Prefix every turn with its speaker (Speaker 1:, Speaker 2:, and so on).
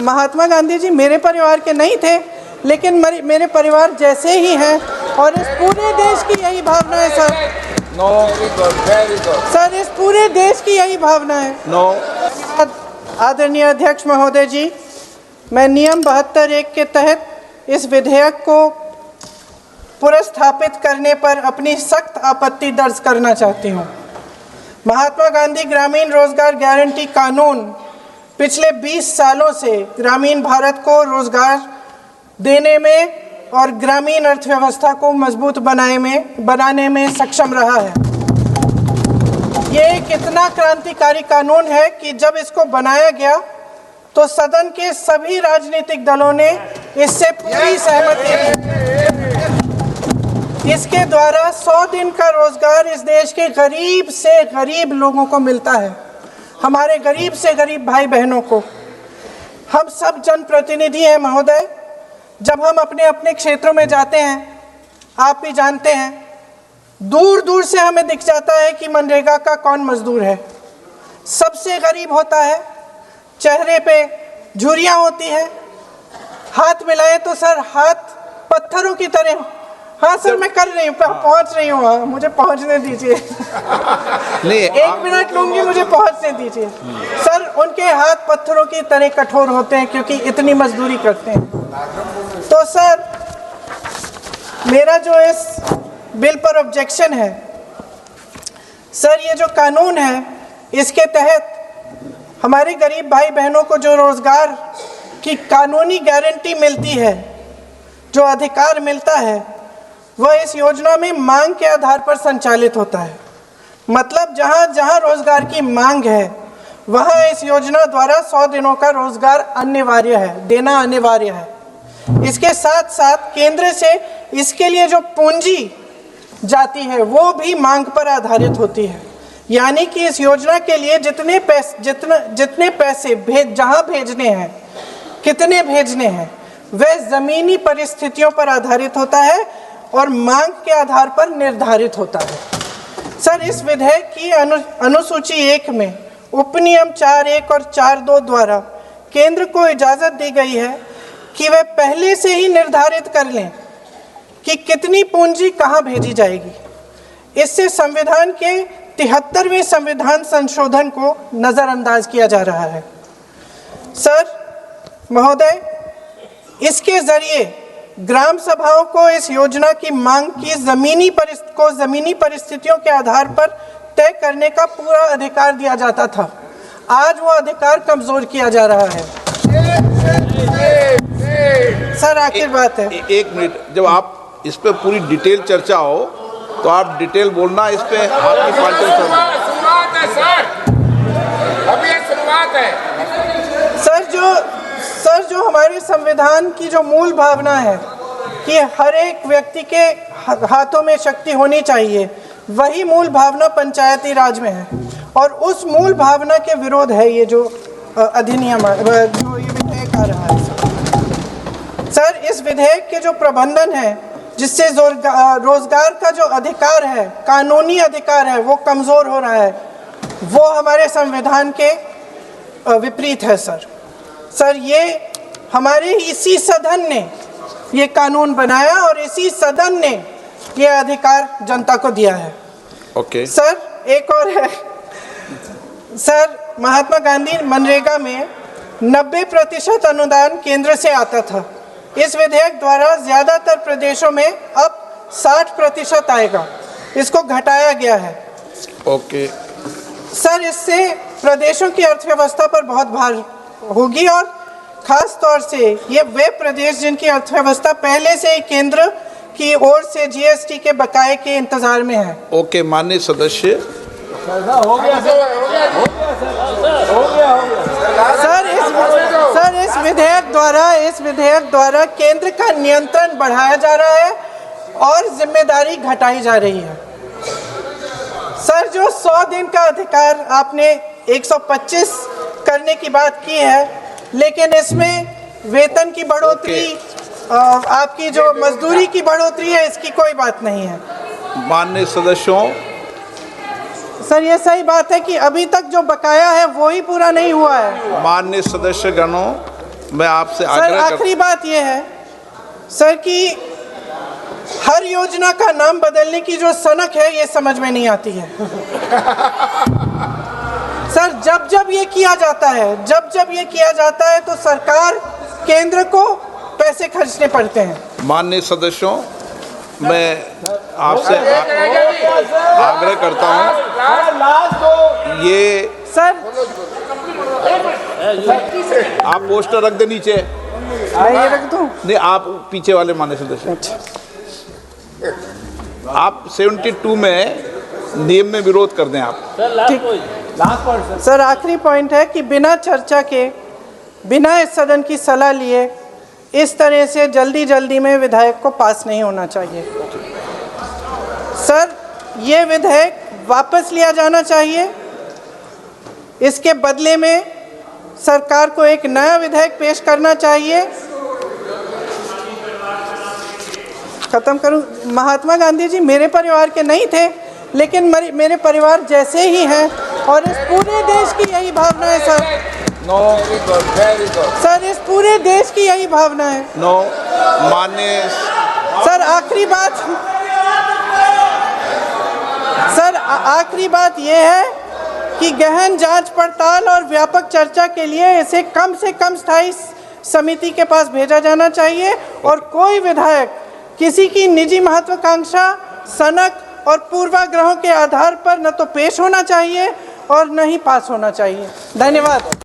Speaker 1: महात्मा गांधी जी मेरे परिवार के नहीं थे, लेकिन मेरे परिवार जैसे ही हैं और इस पूरे देश की यही भावना है sir.
Speaker 2: No, very good
Speaker 1: sir, इस पूरे देश की यही भावना है।
Speaker 2: नो।
Speaker 1: आदरणीय अध्यक्ष महोदय जी, मैं नियम 72(1) के तहत इस विधेयक को पुनर्स्थापित करने पर अपनी सख्त आपत्ति दर्ज करना चाहती हूँ। महात्मा गांधी ग्रामीण रोजगार गारंटी कानून पिछले 20 सालों से ग्रामीण भारत को रोजगार देने में और ग्रामीण अर्थव्यवस्था को मजबूत बनाने में सक्षम रहा है। ये एक इतना क्रांतिकारी कानून है कि जब इसको बनाया गया तो सदन के सभी राजनीतिक दलों ने इससे पूरी सहमति दी। इसके द्वारा 100 दिन का रोजगार इस देश के गरीब से गरीब लोगों को मिलता है, हमारे गरीब से गरीब भाई बहनों को। हम सब जनप्रतिनिधि हैं महोदय, जब हम अपने अपने क्षेत्रों में जाते हैं, आप भी जानते हैं, दूर दूर से हमें दिख जाता है कि मनरेगा का कौन मजदूर है। सबसे गरीब होता है, चेहरे पे झुर्रियाँ होती हैं, हाथ मिलाए तो सर हाथ पत्थरों की तरह। हाँ सर, मैं कर रही हूँ, पहुँच रही हूँ, हाँ मुझे पहुँचने दीजिए।
Speaker 2: नहीं,
Speaker 1: 1 मिनट लूँगी, मुझे पहुँचने दीजिए। सर, उनके हाथ पत्थरों की तरह कठोर होते हैं क्योंकि इतनी मजदूरी करते हैं। तो सर, मेरा जो इस बिल पर ऑब्जेक्शन है सर, ये जो कानून है इसके तहत हमारे गरीब भाई बहनों को जो रोजगार की कानूनी गारंटी मिलती है, जो अधिकार मिलता है, वह इस योजना में मांग के आधार पर संचालित होता है। मतलब जहाँ जहाँ रोजगार की मांग है वहाँ इस योजना द्वारा 100 दिनों का रोजगार अनिवार्य है, देना अनिवार्य है। इसके साथ साथ केंद्र से इसके लिए जो पूंजी जाती है वो भी मांग पर आधारित होती है। यानी कि इस योजना के लिए जितने पैसे जहाँ भेजने हैं, कितने भेजने हैं, वह ज़मीनी परिस्थितियों पर आधारित होता है और मांग के आधार पर निर्धारित होता है। सर, इस विधेयक की अनुसूची 1 में उपनियम 4(1) और 4(2) द्वारा केंद्र को इजाज़त दी गई है कि वह पहले से ही निर्धारित कर लें कि कितनी पूंजी कहाँ भेजी जाएगी। इससे संविधान के 73वें संविधान संशोधन को नज़रअंदाज किया जा रहा है। सर महोदय, इसके ज़रिए ग्राम सभाओं को इस योजना की मांग की ज़मीनी परिस्थितियों के आधार पर तय करने का पूरा अधिकार दिया जाता था। आज वो अधिकार कमज़ोर किया जा रहा है। सर, आखिर बात है,
Speaker 2: 1 मिनट, जब आप इस पे पूरी डिटेल चर्चा हो तो आप डिटेल बोलना। इस पे आपकी पार्टी
Speaker 3: शुरुआत है सर, अभी ये शुरुआत है।
Speaker 1: सर, जो हमारे संविधान की जो मूल भावना है कि हर एक व्यक्ति के हाथों में शक्ति होनी चाहिए, वही मूल भावना पंचायती राज में है और उस मूल भावना के विरोध है ये जो अधिनियम जो ये विधेयक आ रहा है। सर, इस विधेयक के जो प्रबंधन है जिससे रोजगार का जो अधिकार है, कानूनी अधिकार है, वो कमज़ोर हो रहा है, वो हमारे संविधान के विपरीत है। सर, ये हमारे इसी सदन ने ये कानून बनाया और इसी सदन ने ये अधिकार जनता को दिया है।
Speaker 2: ओके।
Speaker 1: सर, एक और है सर, महात्मा गांधी मनरेगा में 90% अनुदान केंद्र से आता था। इस विधेयक द्वारा ज़्यादातर प्रदेशों में अब 60% आएगा, इसको घटाया गया है।
Speaker 2: ओके।
Speaker 1: सर, इससे प्रदेशों की अर्थव्यवस्था पर बहुत भार होगी और खास तौर से ये वे प्रदेश जिनकी अर्थव्यवस्था पहले से ही केंद्र की ओर से जीएसटी के बकाये के इंतजार में है।
Speaker 2: ओके, माननीय सदस्य।
Speaker 3: हो गया
Speaker 1: सर, इस विधेयक द्वारा केंद्र का नियंत्रण बढ़ाया जा रहा है और जिम्मेदारी घटाई जा रही है। सर, जो 100 दिन का अधिकार आपने 125 करने की बात की है, लेकिन इसमें वेतन की बढ़ोतरी, आपकी जो मजदूरी की बढ़ोतरी है, इसकी कोई बात नहीं है।
Speaker 2: माननीय सदस्यों,
Speaker 1: सर, ये सही बात है कि अभी तक जो बकाया है वो ही पूरा नहीं हुआ है।
Speaker 2: माननीय सदस्यगणों, मैं आपसे
Speaker 1: सर
Speaker 2: आग्रह
Speaker 1: आखिरी बात यह है सर कि हर योजना का नाम बदलने की जो सनक है ये समझ में नहीं आती है। सर जब जब ये किया जाता है तो सरकार केंद्र को पैसे खर्चने पड़ते हैं।
Speaker 2: माननीय सदस्यों, मैं आपसे आग्रह करता हूं, ये
Speaker 1: सर
Speaker 2: आप पोस्टर रख दे नीचे।
Speaker 1: मैं ये रख दूं?
Speaker 2: नहीं, आप पीछे वाले माननीय सदस्य, आप 72 में नियम में विरोध कर दें आप।
Speaker 1: सर आखिरी पॉइंट है कि बिना चर्चा के, बिना इस सदन की सलाह लिए इस तरह से जल्दी में विधेयक को पास नहीं होना चाहिए। सर ये विधेयक वापस लिया जाना चाहिए। इसके बदले में सरकार को एक नया विधेयक पेश करना चाहिए। खत्म करूं? महात्मा गांधी जी मेरे परिवार के नहीं थे, लेकिन मेरे परिवार जैसे ही हैं और इस पूरे देश की यही भावना है sir.
Speaker 2: No,
Speaker 3: very good.
Speaker 1: Sir इस पूरे देश की यही भावना है।
Speaker 2: नो, माननीय
Speaker 1: सर आखिरी बात यह है कि गहन जांच पड़ताल और व्यापक चर्चा के लिए इसे कम से कम स्थायी समिति के पास भेजा जाना चाहिए और कोई विधायक किसी की निजी महत्वाकांक्षा, सनक और पूर्वाग्रहों के आधार पर न तो पेश होना चाहिए और न ही पास होना चाहिए। धन्यवाद।